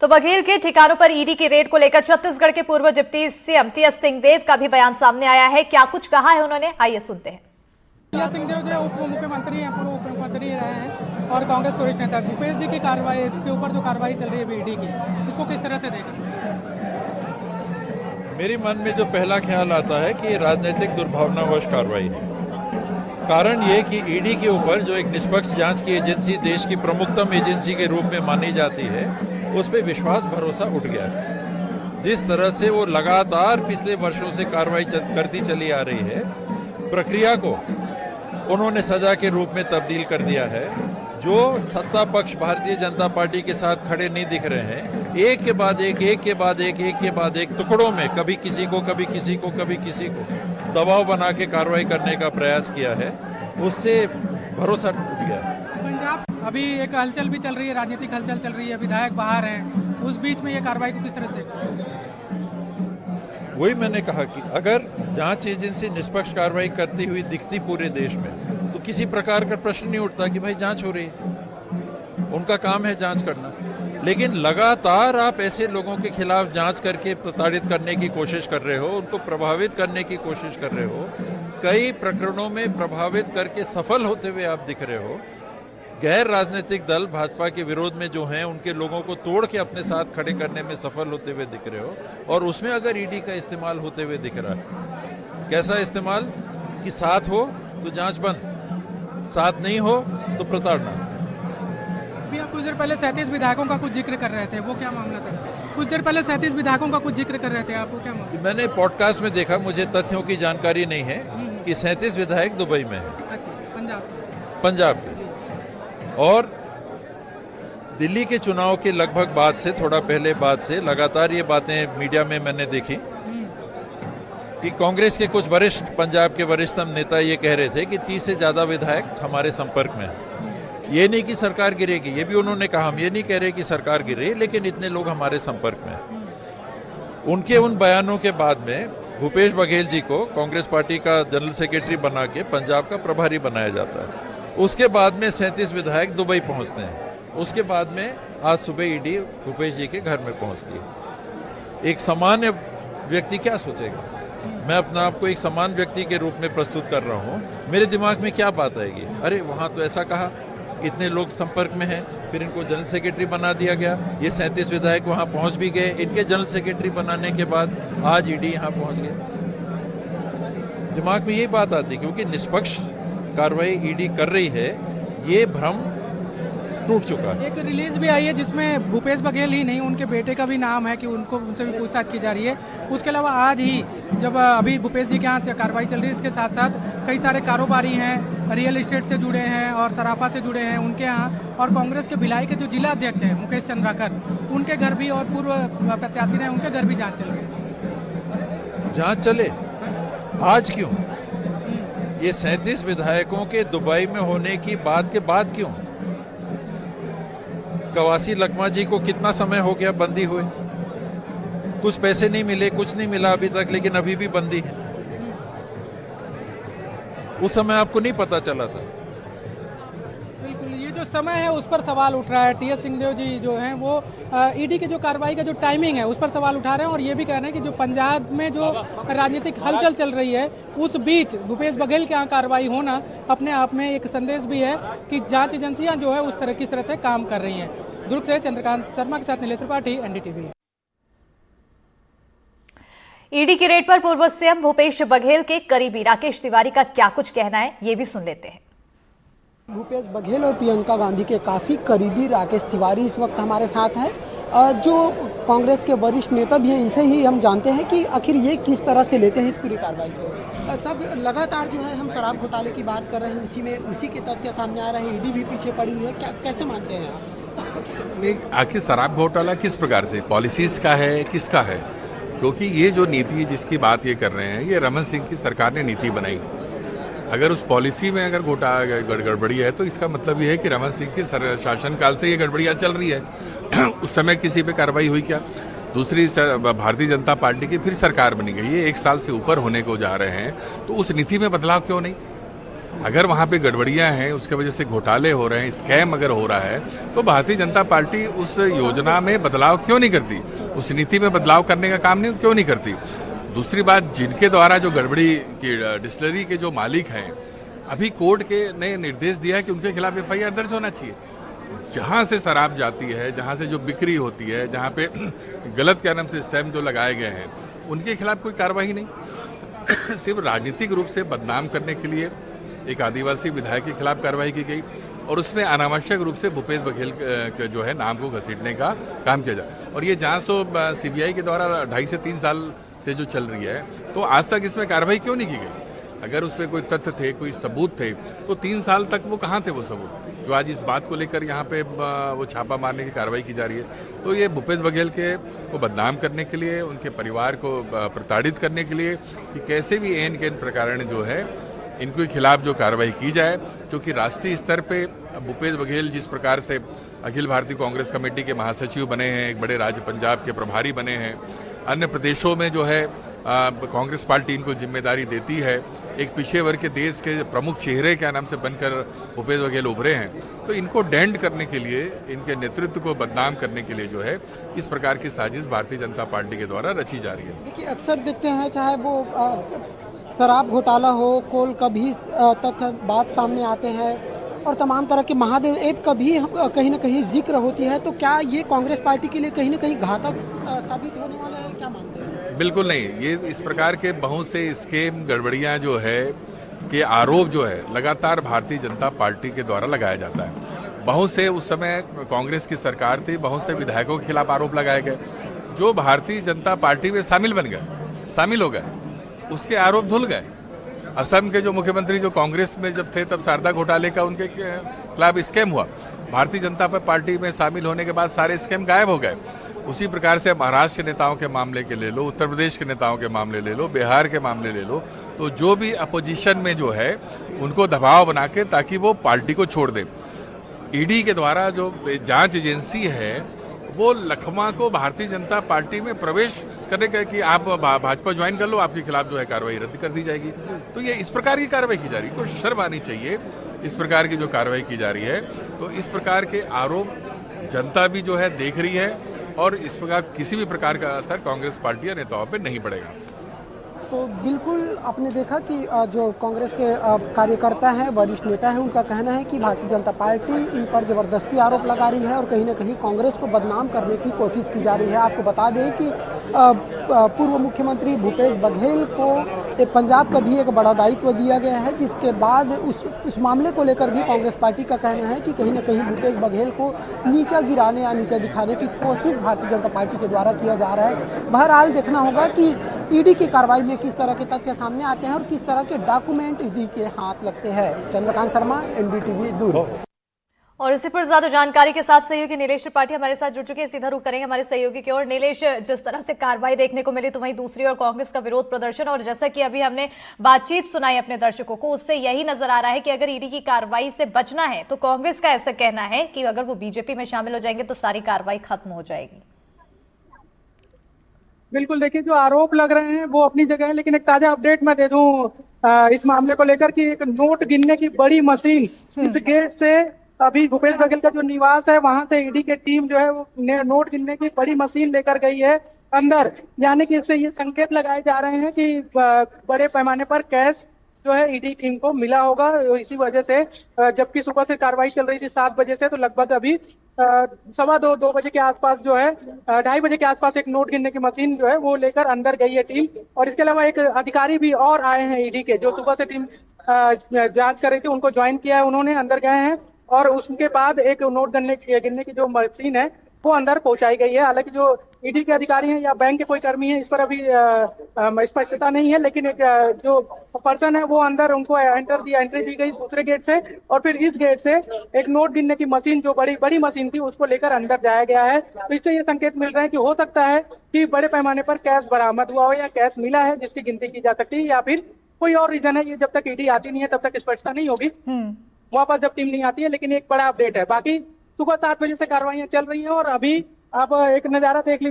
तो बघेल के ठिकानों पर ईडी की रेड को लेकर छत्तीसगढ़ के पूर्व डिप्टी सीएम टीएस सिंहदेव का भी बयान सामने आया है। क्या कुछ कहा है उन्होंने, आइए सुनते हैं। टीएस सिंहदेव जो उप मुख्यमंत्री हैं, पूर्व उप मुख्यमंत्री रहे हैं और कांग्रेस के वरिष्ठ नेता भूपेश जी की कार्रवाई के ऊपर जो कार्रवाई चल रही है ईडी की, इसको किस तरह से देखें? मेरे मन में जो पहला ख्याल आता है कि ये राजनीतिक दुर्भावनावश कार्रवाई है। कारण ये कि ईडी के ऊपर जो एक निष्पक्ष जांच की एजेंसी, देश की प्रमुखतम एजेंसी के रूप में मानी जाती है, उस पर विश्वास भरोसा उठ गया है। जिस तरह से वो लगातार पिछले वर्षों से कार्रवाई करती चली आ रही है, प्रक्रिया को उन्होंने सजा के रूप में तब्दील कर दिया है। जो सत्ता पक्ष भारतीय जनता पार्टी के साथ खड़े नहीं दिख रहे हैं, एक के बाद एक, एक के बाद एक, एक के बाद एक टुकड़ों में कभी किसी को, कभी किसी को, कभी किसी को दबाव बना के कार्रवाई करने का प्रयास किया है, उससे भरोसा टूट गया है। पंजाब अभी एक हलचल भी चल रही है, राजनीतिक हलचल चल रही है, विधायक बाहर हैं, उस बीच में ये कार्रवाई को किस तरह से देखें? वही मैंने कहा कि अगर जांच एजेंसी निष्पक्ष कार्रवाई करती हुई दिखती पूरे देश में, तो किसी प्रकार का प्रश्न नहीं उठता कि भाई जांच हो रही है, उनका काम है जांच करना। लेकिन लगातार आप ऐसे लोगों के खिलाफ जांच करके प्रताड़ित करने की कोशिश कर रहे हो, उनको प्रभावित करने की कोशिश कर रहे हो, कई प्रकरणों में प्रभावित करके सफल होते हुए आप दिख रहे हो। गैर राजनीतिक दल भाजपा के विरोध में जो हैं, उनके लोगों को तोड़ के अपने साथ खड़े करने में सफल होते हुए दिख रहे हो, और उसमें अगर ईडी का इस्तेमाल होते हुए दिख रहा है। कैसा इस्तेमाल? कि साथ हो तो जांच बंद, साथ नहीं हो तो प्रताड़ना। अभी आप कुछ देर पहले 37 विधायकों का कुछ जिक्र कर रहे थे, वो क्या मामला था? कुछ देर पहले 37 विधायकों का कुछ जिक्र कर रहे थे आप, वो क्या मामला? मैंने पॉडकास्ट में देखा, मुझे तथ्यों की जानकारी नहीं है कि 37 विधायक दुबई में है, पंजाब के। और दिल्ली के चुनाव के लगभग बाद से, थोड़ा पहले बाद से लगातार ये बातें मीडिया में मैंने देखी कि कांग्रेस के कुछ वरिष्ठ, पंजाब के वरिष्ठतम नेता ये कह रहे थे कि 30 से ज्यादा विधायक हमारे संपर्क में हैं। ये नहीं कि सरकार गिरेगी, ये भी उन्होंने कहा, हम ये नहीं कह रहे कि सरकार गिरे, लेकिन इतने लोग हमारे संपर्क में हैं। उनके उन बयानों के बाद में भूपेश बघेल जी को कांग्रेस पार्टी का जनरल सेक्रेटरी बना के पंजाब का प्रभारी बनाया जाता है। उसके बाद में 37 विधायक दुबई पहुंचते हैं। उसके बाद में आज सुबह ईडी भूपेश जी के घर में पहुंचती है। एक सामान्य व्यक्ति क्या सोचेगा? मैं अपना आपको एक समान व्यक्ति के रूप में प्रस्तुत कर रहा हूं, मेरे दिमाग में क्या बात आएगी? अरे वहां तो ऐसा कहा, इतने लोग संपर्क में हैं, फिर इनको जनरल सेक्रेटरी बना दिया गया। ये 37 विधायक वहां पहुंच भी गए, इनके जनरल सेक्रेटरी बनाने के बाद आज ईडी यहां पहुंच गए। दिमाग में यही बात आती, क्योंकि निष्पक्ष कार्रवाई ईडी कर रही है, ये भ्रम टूट चुका है। एक रिलीज भी आई है जिसमें भूपेश बघेल ही नहीं, उनके बेटे का भी नाम है कि उनसे भी पूछताछ की जा रही है। उसके अलावा आज ही जब अभी भूपेश जी के यहाँ कार्रवाई चल रही है, इसके साथ साथ कई सारे कारोबारी हैं, रियल एस्टेट से जुड़े हैं और सराफा से जुड़े हैं उनके यहाँ, और कांग्रेस के भिलाई के जो जिला अध्यक्ष हैं मुकेश चंद्राकर, उनके घर भी, और पूर्व प्रत्याशी हैं, उनके घर भी जाँच चल रही है। जाँच चले, आज क्यों? ये 37 विधायकों के दुबई में होने की बात के बाद क्यों? कवासी लकमा जी को कितना समय हो गया बंदी हुए? कुछ पैसे नहीं मिले, कुछ नहीं मिला अभी तक, लेकिन अभी भी बंदी है। उस समय आपको नहीं पता चला था? बिल्कुल, ये जो समय है उस पर सवाल उठ रहा है। टीएस सिंहदेव जी जो हैं वो ईडी के जो कार्रवाई का जो टाइमिंग है उस पर सवाल उठा रहे हैं, और ये भी कह रहे हैं कि जो पंजाब में जो राजनीतिक हलचल चल रही है, उस बीच भूपेश बघेल के यहाँ कार्रवाई होना अपने आप में एक संदेश भी है कि जांच एजेंसियां जो है उस तरह किस तरह से काम कर रही हैं। दुर्ग से चंद्रकांत शर्मा के साथ नीलेश त्रिपाठी, एनडीटीवी। ईडी की रेड पर पूर्व सीएम भूपेश बघेल के करीबी राकेश तिवारी का क्या कुछ कहना है, ये भी सुन लेते हैं। भूपेश बघेल और प्रियंका गांधी के काफ़ी करीबी राकेश तिवारी इस वक्त हमारे साथ हैं, जो कांग्रेस के वरिष्ठ नेता भी हैं। इनसे ही हम जानते हैं कि आखिर ये किस तरह से लेते हैं इस पूरी कार्रवाई को। सब लगातार जो है हम शराब घोटाले की बात कर रहे हैं, उसी के तथ्य सामने आ रहे हैं, ईडी भी पीछे पड़ी हुई है, क्या कैसे मानते हैं आप? आखिर शराब घोटाला किस प्रकार से, पॉलिसीज का है, किसका है? क्योंकि ये जो नीति जिसकी बात ये कर रहे हैं, ये रमन सिंह की सरकार ने नीति बनाई। अगर उस पॉलिसी में अगर गड़बड़ी है, तो इसका मतलब ये है कि रमन सिंह के शासनकाल से ये गड़बड़ियाँ चल रही है। उस समय किसी पे कार्रवाई हुई क्या? दूसरी भारतीय जनता पार्टी की फिर सरकार बनी गई, ये 1 साल से ऊपर होने को जा रहे हैं, तो उस नीति में बदलाव क्यों नहीं? अगर वहाँ पे गड़बड़ियाँ हैं, उसके वजह से घोटाले हो रहे हैं, स्कैम अगर हो रहा है, तो भारतीय जनता पार्टी उस योजना में बदलाव क्यों नहीं करती, उस नीति में बदलाव करने का काम क्यों नहीं करती। दूसरी बात, जिनके द्वारा जो गड़बड़ी की डिस्टिलरी के जो मालिक हैं, अभी कोर्ट के ने निर्देश दिया है कि उनके खिलाफ एफआईआर दर्ज होना चाहिए। जहाँ से शराब जाती है, जहाँ से जो बिक्री होती है, जहाँ पे गलत क्या नाम से स्टैम्प जो लगाए गए हैं, उनके खिलाफ कोई कार्रवाई नहीं। सिर्फ राजनीतिक रूप से बदनाम करने के लिए एक आदिवासी विधायक के खिलाफ कार्रवाई की गई और उसमें अनावश्यक रूप से भूपेश बघेल के जो है नाम को घसीटने का काम किया जाए। और ये जांच तो सीबीआई के द्वारा 2.5 से 3 साल से जो चल रही है, तो आज तक इसमें कार्रवाई क्यों नहीं की गई? अगर उसमें कोई तथ्य थे, कोई सबूत थे, तो 3 साल तक वो कहाँ थे वो सबूत, जो आज इस बात को लेकर यहाँ पे वो छापा मारने की कार्रवाई की जा रही है। तो ये भूपेश बघेल के को बदनाम करने के लिए, उनके परिवार को प्रताड़ित करने के लिए कि कैसे भी एन के प्रकरण जो है इनके खिलाफ जो कार्रवाई की जाए, क्योंकि राष्ट्रीय स्तर पे भूपेश बघेल जिस प्रकार से अखिल भारतीय कांग्रेस कमेटी के महासचिव बने हैं, एक बड़े राज्य पंजाब के प्रभारी बने हैं, अन्य प्रदेशों में जो है कांग्रेस पार्टी इनको जिम्मेदारी देती है, एक पिछड़े वर्ग के देश के प्रमुख चेहरे क्या नाम से बनकर भूपेश बघेल उभरे हैं, तो इनको डेंड करने के लिए, इनके नेतृत्व को बदनाम करने के लिए जो है इस प्रकार की साजिश भारतीय जनता पार्टी के द्वारा रची जा रही है। देखिए, अक्सर देखते हैं चाहे वो शराब घोटाला हो, कोल का भी तथ्य बात सामने आते हैं और तमाम तरह के महादेव ऐप का भी कहीं ना कहीं जिक्र होती है, तो क्या ये कांग्रेस पार्टी के लिए कहीं ना कहीं घातक साबित होने वाला है, क्या मानते हैं? बिल्कुल नहीं। ये इस प्रकार के बहुत से स्कीम गड़बड़ियां जो है के आरोप जो है लगातार भारतीय जनता पार्टी के द्वारा लगाया जाता है। बहुत से उस समय कांग्रेस की सरकार थी, बहुत से विधायकों के खिलाफ आरोप लगाए गए, जो भारतीय जनता पार्टी में शामिल बन गए, शामिल हो गए, उसके आरोप धुल गए। असम के जो मुख्यमंत्री जो कांग्रेस में जब थे, तब शारदा घोटाले का उनके खिलाफ स्कैम हुआ। भारतीय जनता पार्टी में शामिल होने के बाद सारे स्कैम गायब हो गए। उसी प्रकार से महाराष्ट्र के नेताओं के मामले के ले लो, उत्तर प्रदेश के नेताओं के मामले ले लो, बिहार के मामले ले लो, तो जो भी अपोजिशन में जो है उनको दबाव बना के ताकि वो पार्टी को छोड़ दे। ईडी के द्वारा जो जांच एजेंसी है वो लखमा को भारतीय जनता पार्टी में प्रवेश करने का कि आप भाजपा ज्वाइन कर लो, आपके खिलाफ जो है कार्रवाई रद्द कर दी जाएगी। तो ये इस प्रकार की कार्रवाई की जा रही है, कोई शर्म आनी चाहिए इस प्रकार की जो कार्रवाई की जा रही है। तो इस प्रकार के आरोप जनता भी जो है देख रही है और इस प्रकार किसी भी प्रकार का असर कांग्रेस पार्टी या नेताओं पर नहीं पड़ेगा। तो बिल्कुल आपने देखा कि जो कांग्रेस के कार्यकर्ता हैं, वरिष्ठ नेता हैं, उनका कहना है कि भारतीय जनता पार्टी इन पर जबरदस्ती आरोप लगा रही है और कहीं ना कहीं कांग्रेस को बदनाम करने की कोशिश की जा रही है। आपको बता दें कि पूर्व मुख्यमंत्री भूपेश बघेल को पंजाब का भी एक बड़ा दायित्व दिया गया है, जिसके बाद उस मामले को लेकर भी कांग्रेस पार्टी का कहना है कि कहीं ना कहीं भूपेश बघेल को नीचा गिराने या नीचा दिखाने की कोशिश भारतीय जनता पार्टी के द्वारा किया जा रहा है। बहरहाल देखना होगा कि ईडी की कार्रवाई में किस तरह के तथ्य सामने आते हैं और किस तरह के डॉक्यूमेंट ईडी के हाथ लगते हैं। चंद्रकांत शर्मा, एनडीटीवी, दूर। और इसी पर ज्यादा जानकारी के साथ सहयोगी नीलेश त्रिपाठी हमारे साथ जुड़ चुके हैं। सीधा रुख करेंगे हमारे सहयोगी की ओर। नीलेश, जिस तरह से कार्रवाई देखने को मिली, तो वहीं दूसरी ओर कांग्रेस का विरोध प्रदर्शन, और जैसा कि अभी हमने बातचीत सुनाई अपने दर्शकों को, उससे यही नजर आ रहा है कि अगर ईडी की कार्रवाई से बचना है तो कांग्रेस का ऐसा कहना है कि अगर वो बीजेपी में शामिल हो जाएंगे तो सारी कार्रवाई खत्म हो जाएगी। बिल्कुल, देखिए जो आरोप लग रहे हैं वो अपनी जगह है, लेकिन एक ताजा अपडेट मैं दे दूं इस मामले को लेकर कि एक नोट गिनने की बड़ी मशीन इस गेट से, अभी भूपेश बघेल का जो निवास है वहां से ईडी की टीम जो है वो नोट गिनने की बड़ी मशीन लेकर गई है अंदर। यानी कि इससे ये संकेत लगाए जा रहे हैं कि बड़े पैमाने पर कैश जो है ईडी टीम को मिला होगा। इसी वजह से जबकि सुबह से कार्रवाई चल रही थी 7 बजे से, तो लगभग अभी 2:15 बजे के आसपास जो है 2:30 बजे के आसपास एक नोट गिनने की मशीन जो है वो लेकर अंदर गई है टीम। और इसके अलावा एक अधिकारी भी और आए हैं ईडी के, जो सुबह से टीम जांच कर रही थी, उनको ज्वाइन किया है उन्होंने, अंदर गए हैं और उसके बाद एक नोट गिनने की जो मशीन है वो अंदर पहुंचाई गई है। हालांकि जो ईडी के अधिकारी हैं या बैंक के कोई कर्मी हैं, इस पर अभी स्पष्टता नहीं है, लेकिन एक जो पर्सन है वो अंदर, उनको एंट्री दी गई दूसरे गेट से, और फिर इस गेट से एक नोट गिनने की मशीन, जो बड़ी मशीन थी, उसको लेकर अंदर जाया गया है। तो इससे ये संकेत मिल रहा है कि हो सकता है कि बड़े पैमाने पर कैश बरामद हुआ हो या कैश मिला है जिसकी गिनती की जा सकती है, या फिर कोई और रीजन है। ये जब तक ईडी आती नहीं है तब तक स्पष्टता नहीं होगी, वापस जब टीम नहीं आती है। लेकिन एक बड़ा अपडेट है, बाकी सुबह 7 बजे से कार्रवाइयां चल रही है और अभी आप एक नजारा देख लीजिए।